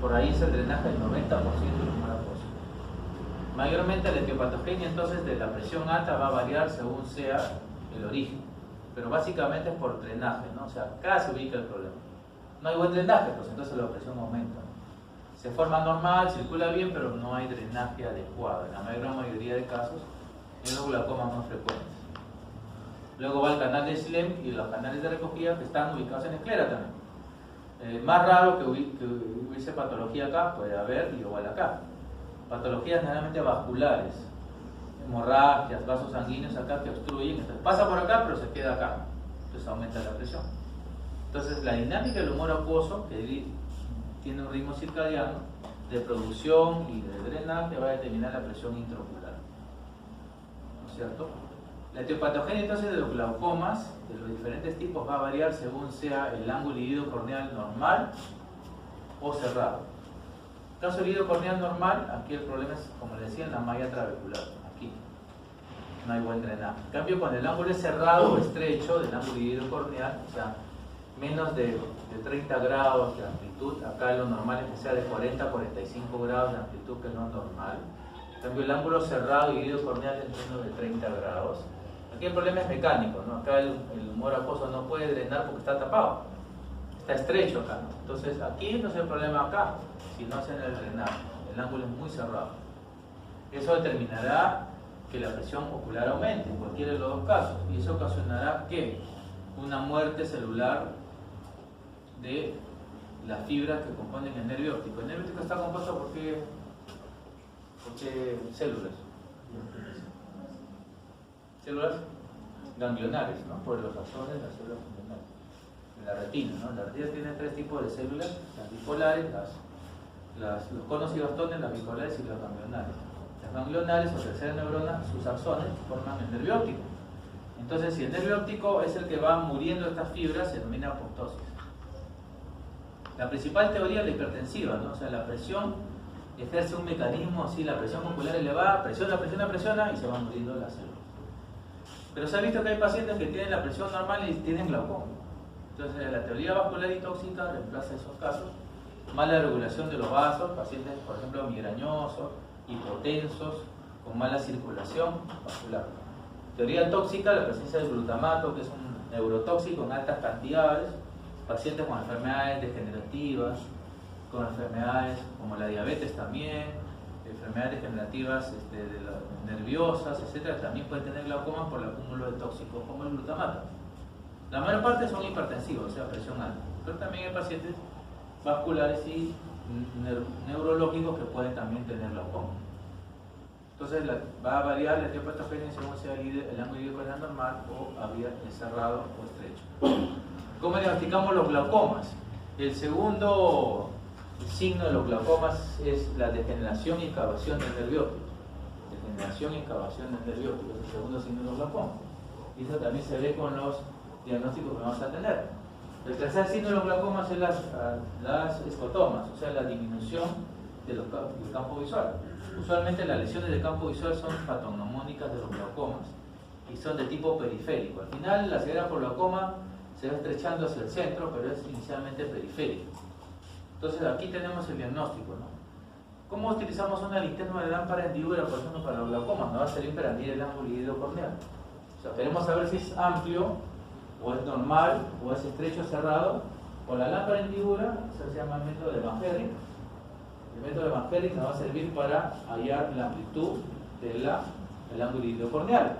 Por ahí es el drenaje del 90% del humor acuoso. Mayormente la etiopatogenia entonces de la presión alta va a variar según sea el origen, pero básicamente es por drenaje, ¿no? O sea, acá se ubica el problema. No hay buen drenaje, pues entonces la presión aumenta. Se forma normal, circula bien, pero no hay drenaje adecuado. En la mayoría de casos, en los glaucomas más frecuentes. Luego va el canal de Schlemm y los canales de recogida que están ubicados en esclera también. Más raro que hubiese patología acá, puede haber igual acá. Patologías generalmente vasculares, hemorragias, vasos sanguíneos acá que obstruyen, entonces pasa por acá pero se queda acá, entonces aumenta la presión. Entonces la dinámica del humor acuoso, que tiene un ritmo circadiano de producción y de drenaje, va a determinar la presión intraocular, ¿no es cierto? La etiopatogenia entonces de los glaucomas, de los diferentes tipos, va a variar según sea el ángulo ilido-corneal normal o cerrado. En caso del ilido-corneal normal, aquí el problema es, como le decía, en la malla trabecular, aquí. No hay buen drenaje. En cambio, cuando el ángulo es cerrado o estrecho del ángulo ilido-corneal, o sea, menos de 30 grados de amplitud, acá lo normal es que sea de 40 a 45 grados de amplitud, que no es normal. En cambio, el ángulo cerrado y ilido-corneal es menos de 30 grados. Aquí el problema es mecánico, ¿no? Acá el humor acuoso no puede drenar porque está tapado, está estrecho acá, ¿no? Entonces aquí no es el problema acá, sino es en el drenaje, el ángulo es muy cerrado. Eso determinará que la presión ocular aumente en cualquiera de los dos casos, y eso ocasionará que una muerte celular de las fibras que componen el nervio óptico. El nervio óptico está compuesto por qué células. Células ganglionares, ¿no? Por los axones, las células ganglionares. En la retina, ¿no? La retina tiene tres tipos de células: las bipolares, los conos y bastones, las bipolares y las ganglionares. Las ganglionares o tercera neurona, sus axones forman el nervio óptico. Entonces, si el nervio óptico es el que va muriendo estas fibras, se denomina apoptosis. La principal teoría es la hipertensiva, ¿no? O sea, la presión ejerce un mecanismo así, la presión ocular elevada, presiona y se van muriendo las células. Pero se ha visto que hay pacientes que tienen la presión normal y tienen glaucoma. Entonces la teoría vascular y tóxica reemplaza esos casos. Mala regulación de los vasos, pacientes por ejemplo migrañosos, hipotensos, con mala circulación vascular. Teoría tóxica, la presencia del glutamato, que es un neurotóxico en altas cantidades, pacientes con enfermedades degenerativas, con enfermedades como la diabetes también, enfermedades degenerativas nerviosas, etc. También pueden tener glaucoma por el acúmulo de tóxicos como el glutamato. La mayor parte son hipertensivos, o sea, presión alta, pero también hay pacientes vasculares y neurológicos que pueden también tener glaucoma. Entonces va a variar la etiopatogenia según sea el ángulo ilido-corneal normal o a vía cerrado o estrecho. ¿Cómo diagnosticamos los glaucomas? El segundo signo de los glaucomas es la degeneración y excavación del nervio óptico. Degeneración y excavación del nervio óptico es el segundo signo de los glaucomas. Y eso también se ve con los diagnósticos que vamos a tener. El tercer signo de los glaucomas es las escotomas, o sea, la disminución del campo visual. Usualmente las lesiones del campo visual son patognomónicas de los glaucomas y son de tipo periférico. Al final la ceguera por glaucoma se va estrechando hacia el centro, pero es inicialmente periférico. Entonces aquí tenemos el diagnóstico, ¿no? ¿Cómo utilizamos una linterna de lámpara hendidura, por ejemplo, para los glaucomas? No va a servir para medir el ángulo ilido-corneal. O sea, queremos saber si es amplio, o es normal, o es estrecho o cerrado. Con la lámpara hendidura, eso se llama el método de Van Herring. El método de Van Herring nos va a servir para hallar la amplitud del ángulo ilido-corneal.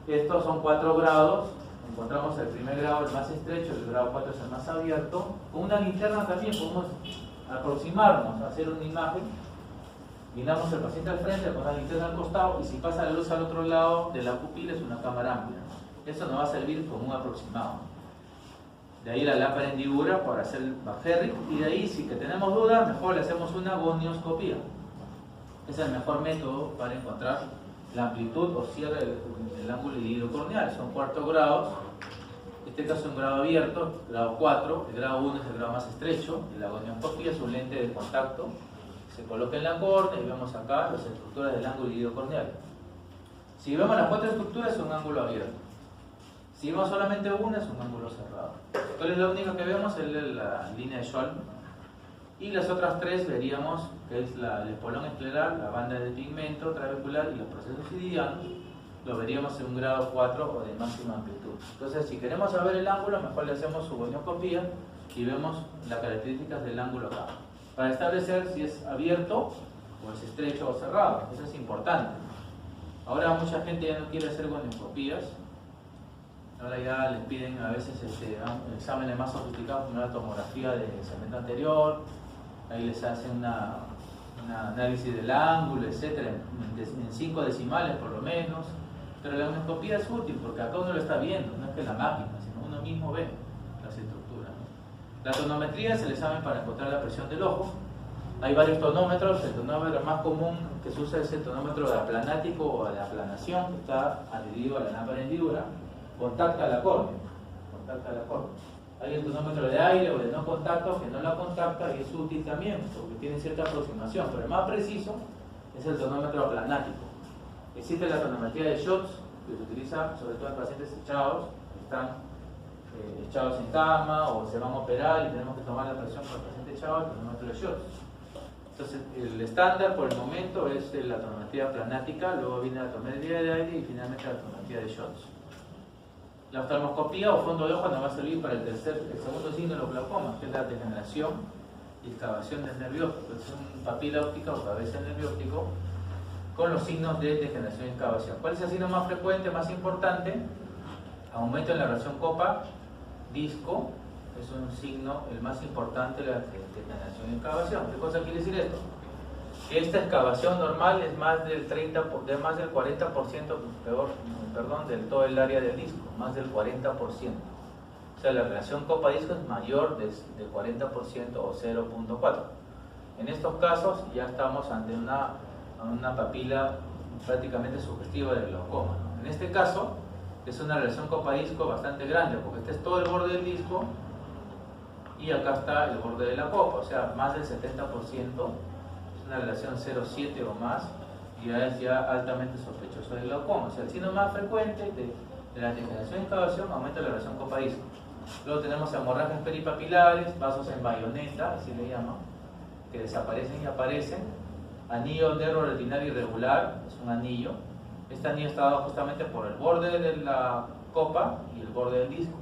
Estos son 4 grados. Encontramos el primer grado, el más estrecho, el grado 4 es el más abierto. Con una linterna también podemos aproximarnos, hacer una imagen. Miramos al paciente al frente con una linterna al costado y si pasa la luz al otro lado de la pupila es una cámara amplia. Eso nos va a servir como un aproximado. De ahí la lámpara hendidura para hacer el McFerrin, y de ahí, si que tenemos dudas, mejor le hacemos una gonioscopía. Es el mejor método para encontrar la amplitud o cierre del ángulo ilidocorneal. Son cuartos grados, en este caso es un grado abierto, grado 4, el grado 1 es el grado más estrecho, y la gonioscopía es un lente de contacto. Se coloca en la córnea y vemos acá las estructuras del ángulo ilidocorneal. Si vemos las 4 estructuras, es un ángulo abierto. Si vemos solamente una, es un ángulo cerrado. Entonces lo único que vemos es la línea de Scholl. Y las otras 3 veríamos que es el espolón escleral, la banda de pigmento trabecular y los procesos iridianos. Lo veríamos en un grado 4 o de máxima amplitud. Entonces, si queremos saber el ángulo, mejor le hacemos su gonioscopía y vemos las características del ángulo acá, para establecer si es abierto o es estrecho o cerrado. Eso es importante. Ahora mucha gente ya no quiere hacer gonioscopías. Ahora ya les piden a veces exámenes más sofisticados como una tomografía de cemento anterior. Ahí les hacen un análisis del ángulo, etcétera, en 5 decimales por lo menos. Pero la gonioscopía es útil porque acá uno lo está viendo, no es que la máquina, sino uno mismo ve las estructuras, ¿no? La tonometría es el examen para encontrar la presión del ojo. Hay varios tonómetros. El tonómetro más común que se usa es el tonómetro de aplanático o de aplanación, que está adherido a la lámpara de hendidura. Contacta la córnea. Hay el tonómetro de aire o de no contacto que no la contacta y es útil también porque tiene cierta aproximación, pero el más preciso es el tonómetro aplanático. Existe la tonometría de Schott, que se utiliza sobre todo en pacientes echados, que están echados en cama o se van a operar y tenemos que tomar la presión por el paciente echado, el tonómetro de Schott. Entonces, el estándar por el momento es la tonometría aplanática, luego viene la tonometría de aire y finalmente la tonometría de Schott. La oftalmoscopía o fondo de ojo nos va a servir para el segundo signo de los glaucomas, que es la degeneración y excavación del nervio óptico. Es un papila óptica o cabeza del nervio óptico con los signos de degeneración y excavación. ¿Cuál es el signo más frecuente, más importante? Aumento en la relación copa-disco es un signo el más importante de la degeneración y excavación. ¿Qué cosa quiere decir esto? Esta excavación normal es más del 40% del todo el área del disco, más del 40%. O sea, la relación copa-disco es mayor del 40% o 0.4. En estos casos ya estamos ante una papila prácticamente sugestiva del glaucoma, ¿no? En este caso es una relación copa-disco bastante grande, porque este es todo el borde del disco y acá está el borde de la copa, o sea, más del 70%. Una relación 0,7 o más, y ya es altamente sospechoso del glaucoma. O sea, el signo más frecuente de la degeneración y excavación aumenta la relación copa-disco. Luego tenemos hemorragias peripapilares, vasos en bayoneta, así le llaman, que desaparecen y aparecen. Anillo nervo-retinal irregular, es un anillo. Este anillo está dado justamente por el borde de la copa y el borde del disco.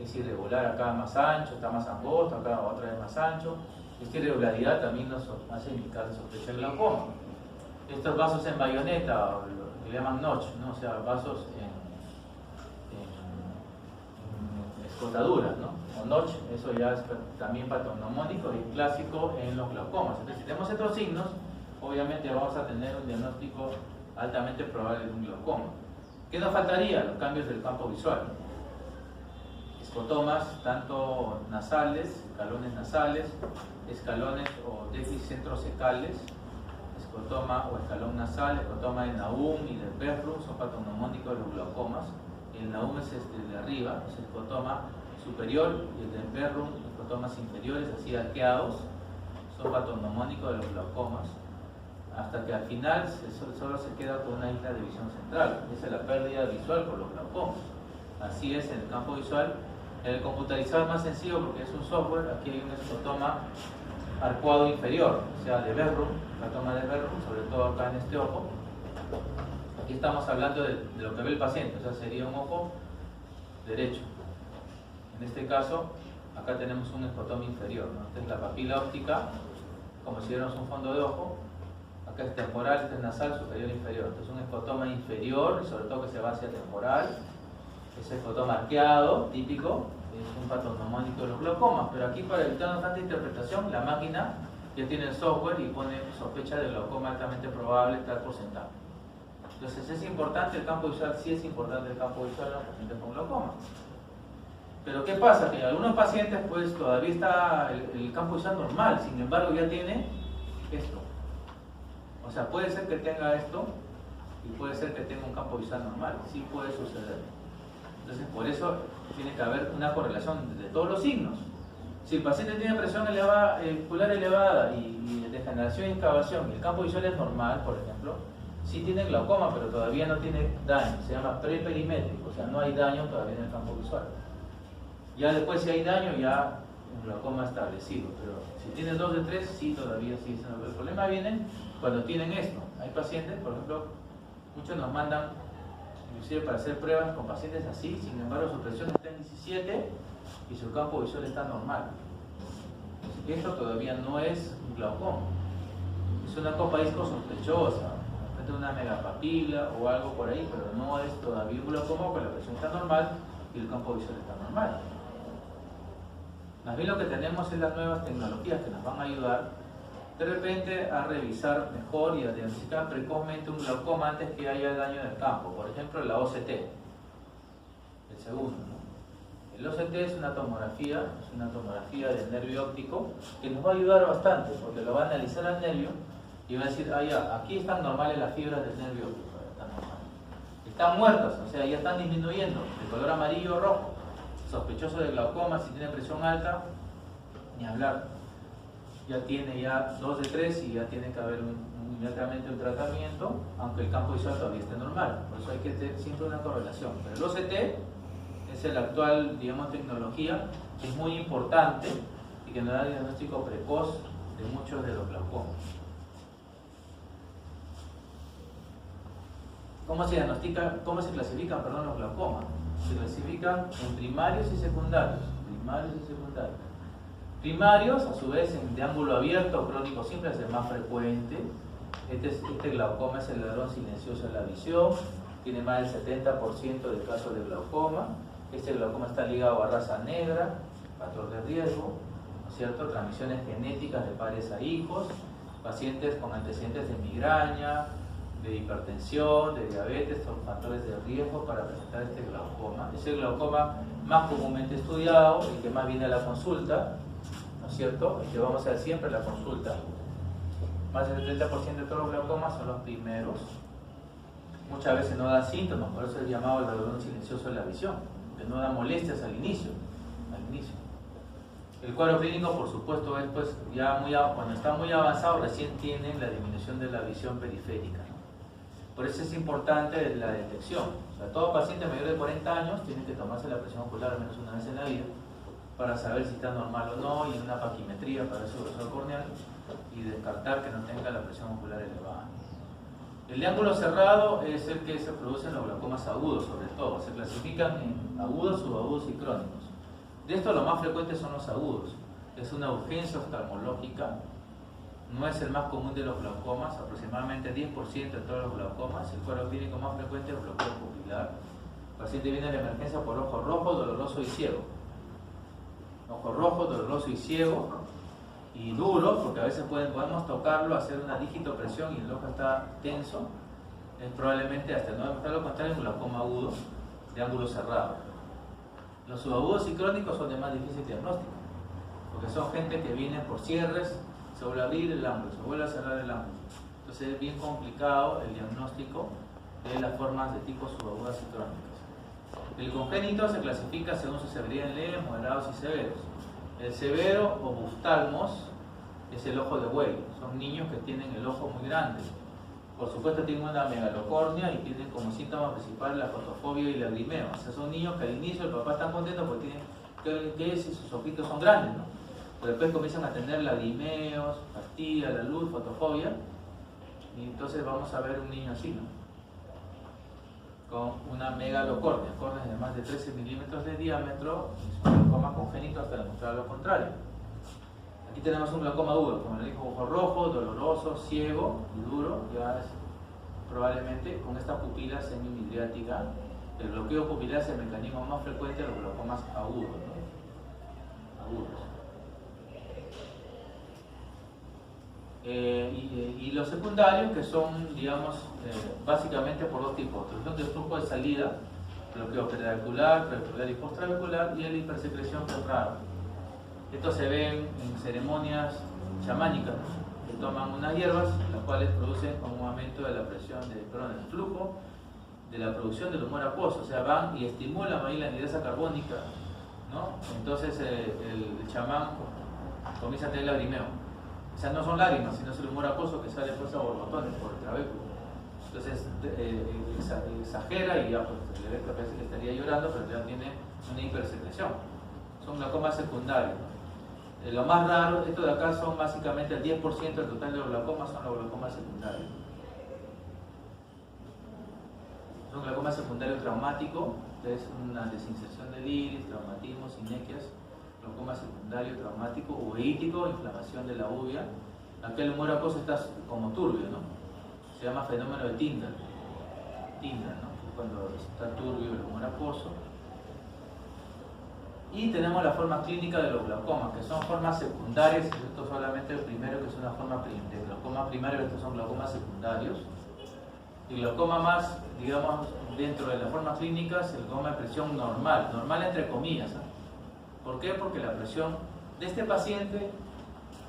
Es irregular, acá más ancho, está más angosto, acá otra vez más ancho. Esta irregularidad también nos hace indicar sospecha de glaucoma. Estos vasos en bayoneta, o lo que le llaman notch, ¿no? O sea, vasos en escotaduras, ¿no? O notch, eso ya es también patognomónico y clásico en los glaucomas. Entonces, si tenemos estos signos, obviamente vamos a tener un diagnóstico altamente probable de un glaucoma. ¿Qué nos faltaría? Los cambios del campo visual. Escotomas, tanto nasales, escalones nasales, escalones o déficits centrosecales, escotoma o escalón nasal, escotoma de Naum y del Berrum son patognomónicos de los glaucomas. El Naum es el de arriba, es el escotoma superior, y el del Berrum, escotomas inferiores, así arqueados, son patognomónicos de los glaucomas, hasta que al final solo se queda con una isla de visión central. Esa es la pérdida visual por los glaucomas. Así es en el campo visual. El computarizado es más sencillo porque es un software. Aquí hay un escotoma arcuado inferior, o sea, de Berrum, la toma de Berrum, sobre todo acá en este ojo. Aquí estamos hablando de lo que ve el paciente, o sea, sería un ojo derecho. En este caso, acá tenemos un escotoma inferior, ¿no? Esta es la papila óptica, como si fuéramos un fondo de ojo. Acá es temporal, este es nasal, superior e inferior. Entonces, un escotoma inferior, y sobre todo que se va hacia temporal. Ese escotoma arqueado, típico, es un patognomónico de los glaucomas, pero aquí para evitar tanta interpretación, la máquina ya tiene el software y pone sospecha de glaucoma altamente probable, tal porcentaje. Entonces es importante el campo visual, sí es importante el campo visual en los pacientes con glaucoma. Pero ¿qué pasa? Que en algunos pacientes pues todavía está el campo visual normal, sin embargo ya tiene esto. O sea, puede ser que tenga esto y puede ser que tenga un campo visual normal, sí puede suceder. Entonces por eso tiene que haber una correlación de todos los signos. Si el paciente tiene presión elevada, ocular elevada y degeneración y excavación y el campo visual es normal, por ejemplo, sí tiene glaucoma pero todavía no tiene daño, se llama preperimétrico, o sea no hay daño todavía en el campo visual. Ya después si hay daño ya un glaucoma establecido, pero si tiene 2 de 3 sí todavía sí. El problema viene cuando tienen esto. Hay pacientes, por ejemplo, muchos nos mandan inclusive para hacer pruebas con pacientes así, sin embargo su presión está en 17 y su campo visual está normal. Así que esto todavía no es un glaucoma, es una copa disco sospechosa, una megapapila o algo por ahí, pero no es todavía un glaucoma porque la presión está normal y el campo visual está normal. Más bien lo que tenemos es las nuevas tecnologías que nos van a ayudar de repente a revisar mejor y a diagnosticar precozmente un glaucoma antes que haya daño en el campo. Por ejemplo, la OCT, el segundo, ¿no? El OCT es una tomografía del nervio óptico que nos va a ayudar bastante porque lo va a analizar al nervio y va a decir, ya, aquí están normales las fibras del nervio óptico, están muertas, o sea, ya están disminuyendo de color amarillo o rojo. Sospechoso de glaucoma, si tiene presión alta, ni hablar. Ya tiene 2 de 3 y ya tiene que haber inmediatamente un tratamiento, aunque el campo visual todavía esté normal. Por eso hay que tener siempre una correlación. Pero el OCT es la actual, digamos, tecnología que es muy importante y que nos da diagnóstico precoz de muchos de los glaucomas. ¿Cómo se clasifican los glaucomas? Se clasifican en primarios y secundarios. Primarios, a su vez, de ángulo abierto, crónico simple, es el más frecuente. Este glaucoma es el ladrón silencioso de la visión, tiene más del 70% de casos de glaucoma. Este glaucoma está ligado a raza negra, factor de riesgo, ¿no es cierto? Transmisiones genéticas de padres a hijos, pacientes con antecedentes de migraña, de hipertensión, de diabetes, son factores de riesgo para presentar este glaucoma. Es el glaucoma más comúnmente estudiado, el que más viene a la consulta, ¿no es cierto? El que vamos a ver siempre en la consulta. Más del 30% de todos los glaucomas son los primeros. Muchas veces no da síntomas, por eso es llamado el ladrón silencioso de la visión, que no da molestias al inicio. El cuadro clínico, por supuesto, es pues, cuando está muy avanzado, recién tienen la disminución de la visión periférica, ¿no? Por eso es importante la detección. O sea, todo paciente mayor de 40 años tiene que tomarse la presión ocular al menos una vez en la vida para saber si está normal o no, y en una paquimetría para ver su grosor corneal y descartar que no tenga la presión ocular elevada. El de ángulo cerrado es el que se produce en los glaucomas agudos, sobre todo. Se clasifican en agudos, subagudos y crónicos. De esto lo más frecuente son los agudos. Es una urgencia oftalmológica. No es el más común de los glaucomas, aproximadamente 10% de todos los glaucomas. El cuadro clínico más frecuente es bloqueo pupilar. El paciente viene a la emergencia por ojo rojo, doloroso y ciego. Ojo rojo, doloroso y ciego, y duro, porque a veces podemos tocarlo, hacer una digitopresión y el ojo está tenso. Es probablemente, hasta no demostrar lo contrario, un glaucoma agudo de ángulo cerrado. Los subagudos y crónicos son de más difícil diagnóstico, porque son gente que viene por cierres, se vuelve a abrir el ángulo, se vuelve a cerrar el ángulo. Entonces es bien complicado el diagnóstico de las formas de tipo subagudas y crónicas. El congénito se clasifica según su severidad en leves, moderados y severos. El severo o buftalmos es el ojo de buey, son niños que tienen el ojo muy grande. Por supuesto tienen una megalocornia y tienen como síntoma principal la fotofobia y lagrimeo. O sea, son niños que al inicio el papá está contento porque tienen que sus ojitos son grandes, ¿no? Pero después comienzan a tener lagrimeos, fatiga, la luz, fotofobia, y entonces vamos a ver un niño así, ¿no? Con una megalocornia, córneas de más de 13 milímetros de diámetro, es un glaucoma congénito hasta demostrar lo contrario. Aquí tenemos un glaucoma agudo, como le dijo, ojo rojo, doloroso, ciego y duro, ya es probablemente con esta pupila semimidriática. El bloqueo pupilar es el mecanismo más frecuente de los glaucomas agudos, ¿no? Agudos. Y los secundarios, que son, digamos, básicamente por dos tipos: obstrucción del flujo de salida, bloqueo preauricular y postrauricular, y la hipersecreción, que es raro. Esto se ve en ceremonias chamánicas, que toman unas hierbas, las cuales producen un aumento de la presión, del flujo, de la producción del humor acuoso, o sea, van y estimulan ahí la anhidrasa carbónica, ¿no? Entonces el chamán comienza a tener lagrimeo. O sea, no son lágrimas, sino es el humor acuoso que sale pues a borbotones por el trabéculo. Entonces exagera y ya pues se le ve que parece que estaría llorando, pero ya tiene una hipersecreción. Son glaucomas secundarios. Lo más raro, esto de acá son básicamente el 10% del total de los glaucomas, son los glaucomas secundarios. Es un glaucoma secundario traumático, que es una desinserción del iris, traumatismo, sinequias. Glaucoma secundario traumático, uveítico, inflamación de la uvea. Aquí el humor acuoso está como turbio, ¿no? Se llama fenómeno de Tyndall, ¿no? Cuando está turbio el humor acuoso. Y tenemos la forma clínica de los glaucomas, que son formas secundarias. Esto solamente el primero, que es una forma de glaucoma primario. Estos son glaucomas secundarios. Y glaucoma más, digamos, dentro de la forma clínica, es el glaucoma de presión normal entre comillas, ¿eh? ¿Por qué? Porque la presión de este paciente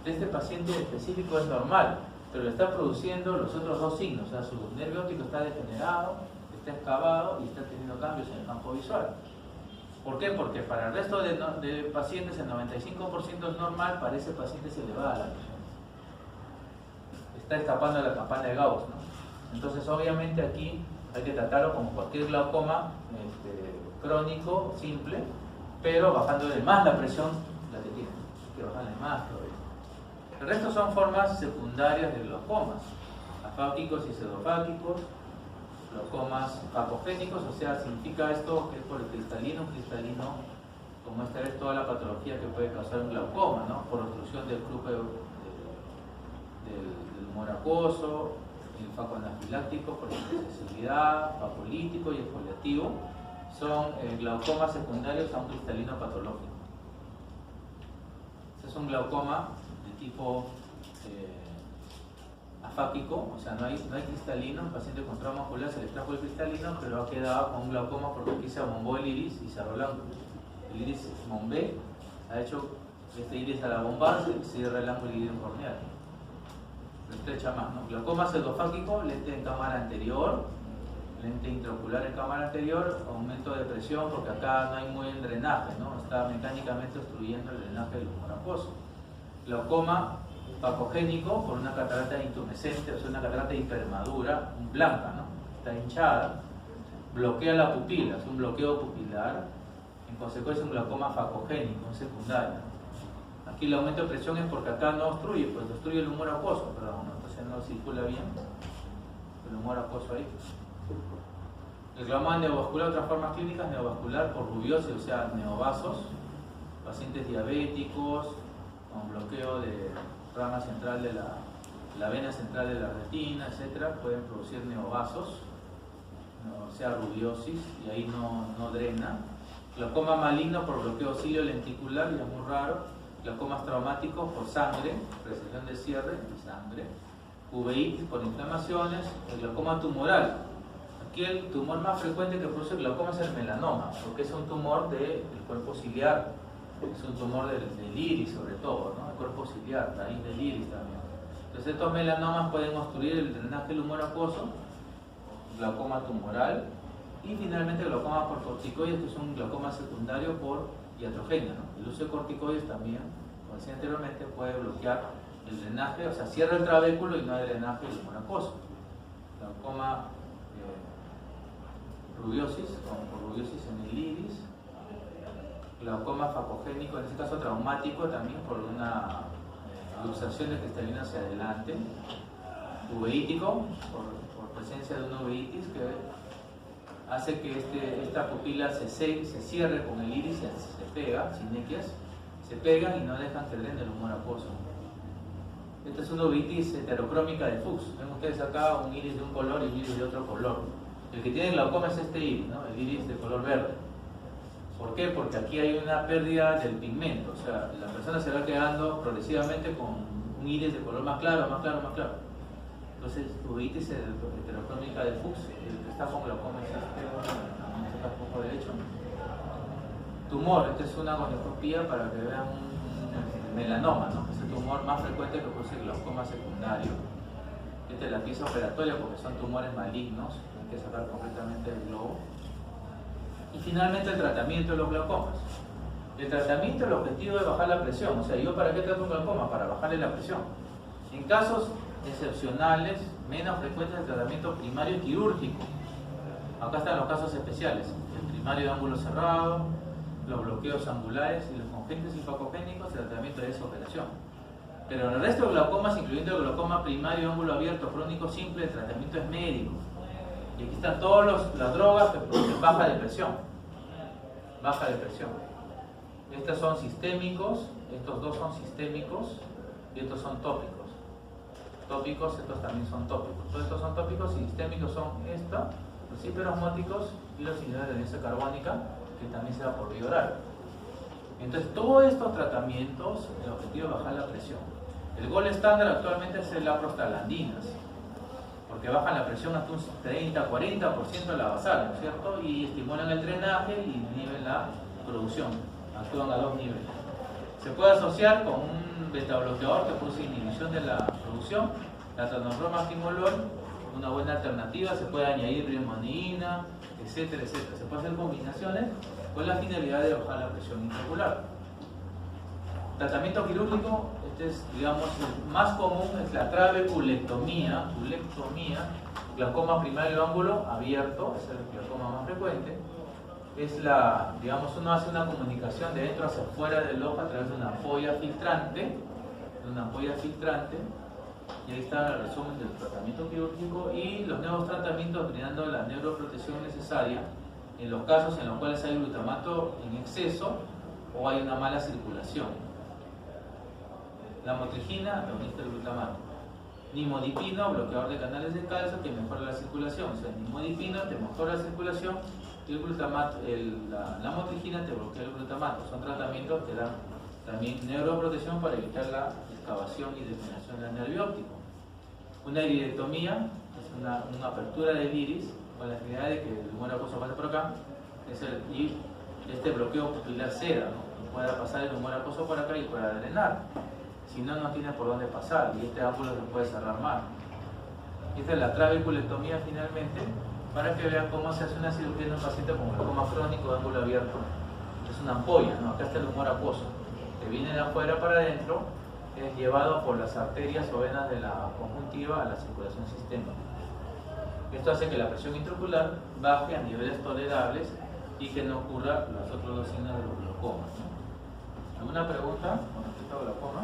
específico es normal, pero le está produciendo los otros dos signos. O sea, su nervio óptico está degenerado, está excavado y está teniendo cambios en el campo visual. ¿Por qué? Porque para el resto de pacientes el 95% es normal, para ese paciente es elevada la presión. Está escapando de la campana de Gauss, ¿no? Entonces, obviamente aquí hay que tratarlo como cualquier glaucoma crónico, simple, pero bajándole más la presión, la que tiene, hay que bajarle más todavía. El resto son formas secundarias de glaucomas, afáquicos y pseudofáquicos, glaucomas facogénicos, o sea, significa esto que es por el cristalino, como esta es toda la patología que puede causar un glaucoma, ¿no? Por obstrucción del flujo del humor acuoso, el faco anafiláctico, por sensibilidad, facolítico y exfoliativo. Son glaucomas secundarios a un cristalino patológico. Este es un glaucoma de tipo afáquico, o sea, no hay cristalino. El paciente con trauma ocular se le extrajo el cristalino, pero ha quedado con un glaucoma porque aquí se abombó el iris y cerró el ángulo. El iris bombé, ha hecho este iris a la bombarse y cierra el ángulo iridio corneal. Lo estrecha más, ¿no? Glaucoma pseudofáquico, lente en cámara anterior, lente intraocular en cámara anterior, aumento de presión porque acá no hay muy buen drenaje, ¿no? Está mecánicamente obstruyendo el drenaje del humor acuoso. Glaucoma facogénico por una catarata intumescente, o sea, una catarata hipermadura, blanca, ¿no? Está hinchada, bloquea la pupila, es un bloqueo pupilar, en consecuencia un glaucoma facogénico, un secundario. Aquí el aumento de presión es porque acá no obstruye, pues obstruye el humor acuoso, perdón, ¿no? Entonces no circula bien el humor acuoso ahí. El glaucoma neovascular, otras formas clínicas, neovascular por rubiosis, o sea, neovasos, pacientes diabéticos con bloqueo de rama central de la vena central de la retina, etcétera, pueden producir neovasos, o sea, rubiosis, y ahí no drena. Glaucoma maligno por bloqueo cilio-lenticular, ya muy raro. Glaucomas traumáticos por sangre, recesión de cierre de sangre. Uveitis por inflamaciones. El glaucoma tumoral. Aquí el tumor más frecuente que produce glaucoma es el melanoma, porque es un tumor del cuerpo ciliar, es un tumor del iris sobre todo, ¿no? El cuerpo ciliar, raíz del iris también. Entonces estos melanomas pueden obstruir el drenaje del humor acuoso, glaucoma tumoral, y finalmente el glaucoma por corticoides, que es un glaucoma secundario por iatrogenia, ¿no? El uso de corticoides también, como decía anteriormente, puede bloquear el drenaje, o sea, cierra el trabéculo y no hay drenaje del humor acuoso. Glaucoma rubiosis, por rubiosis en el iris. Glaucoma facogénico, en este caso traumático, también por una luxación de cristalina hacia adelante. Uveítico, por presencia de una uveitis que hace que esta pupila se cierre con el iris, se pega, sinequias, se pegan y no dejan que drene el humor acuoso. Esta es una uveitis heterocrómica de Fuchs. Ven ustedes acá un iris de un color y un iris de otro color. El que tiene glaucoma es este iris, ¿no? El iris de color verde. ¿Por qué? Porque aquí hay una pérdida del pigmento, o sea, la persona se va quedando progresivamente con un iris de color más claro, más claro, más claro. Entonces, uveitis heterocrónica de Fuchs, el que está con glaucoma es este poco derecho. Tumor, esta es una gonioscopía para que vean un melanoma, ¿no? Es el tumor más frecuente que produce glaucoma secundario. Esta es la pieza operatoria porque son tumores malignos, hay que sacar completamente el globo. Y finalmente el tratamiento de los glaucomas. El tratamiento, el objetivo es bajar la presión. O sea, ¿yo para qué trato un glaucoma? Para bajarle la presión. En casos excepcionales, menos frecuentes, el tratamiento primario quirúrgico. Acá están los casos especiales: el primario de ángulo cerrado, los bloqueos angulares y los congénitos infracogénicos, el tratamiento de esa operación. Pero en el resto de glaucomas, incluyendo el glaucoma primario, ángulo abierto, crónico simple, el tratamiento es médico. Y aquí están todas las drogas que producen baja de presión. Baja de presión. Estos son sistémicos, estos dos son sistémicos y estos son tópicos. Tópicos, estos también son tópicos. Todos estos son tópicos y sistémicos son los hiperosmóticos y los inhibidores de anhidrosa carbónica, que también se da por vía oral. Entonces, todos estos tratamientos, el objetivo es bajar la presión. El gold estándar actualmente es las prostalandinas, porque bajan la presión hasta un 30-40% de la basal, ¿no es cierto? Y estimulan el drenaje y inhiben la producción. Actúan a dos niveles. Se puede asociar con un betabloqueador que produce inhibición de la producción, la transnormotimolol, una buena alternativa. Se puede añadir brimonidina, etcétera, etcétera. Se puede hacer combinaciones con la finalidad de bajar la presión intraocular. Tratamiento quirúrgico, este es, digamos, el más común, es la trabeculectomía, glaucoma primario ángulo abierto, es el glaucoma más frecuente. Es digamos, uno hace una comunicación de dentro hacia afuera del ojo a través de una ampolla filtrante, y ahí está el resumen del tratamiento quirúrgico y los nuevos tratamientos brindando la neuroprotección necesaria en los casos en los cuales hay glutamato en exceso o hay una mala circulación. La motrigina, agonista del glutamato. Nimodipino, bloqueador de canales de calcio que mejora la circulación. O sea, el nimodipino te mejora la circulación y el glutamato, la motrigina te bloquea el glutamato. Son tratamientos que dan también neuroprotección para evitar la excavación y degeneración del nervio óptico. Una iridectomía es una apertura del iris con la finalidad de que el humor acuoso pase por acá, y este bloqueo pupilar ceda, ¿no? Pueda pasar el humor acuoso por acá y pueda drenar. Si no, no tiene por dónde pasar y este ángulo se puede cerrar mal. Esta es la trabeculectomía finalmente, para que vean cómo se hace una cirugía en un paciente con glaucoma crónico de ángulo abierto. Es una ampolla, ¿no? Acá está el humor acuoso, que viene de afuera para adentro, es llevado por las arterias o venas de la conjuntiva a la circulación sistémica. Esto hace que la presión intraocular baje a niveles tolerables y que no ocurra los otros dos signos de los glaucomas, ¿no? ¿Alguna pregunta con respecto al glaucoma?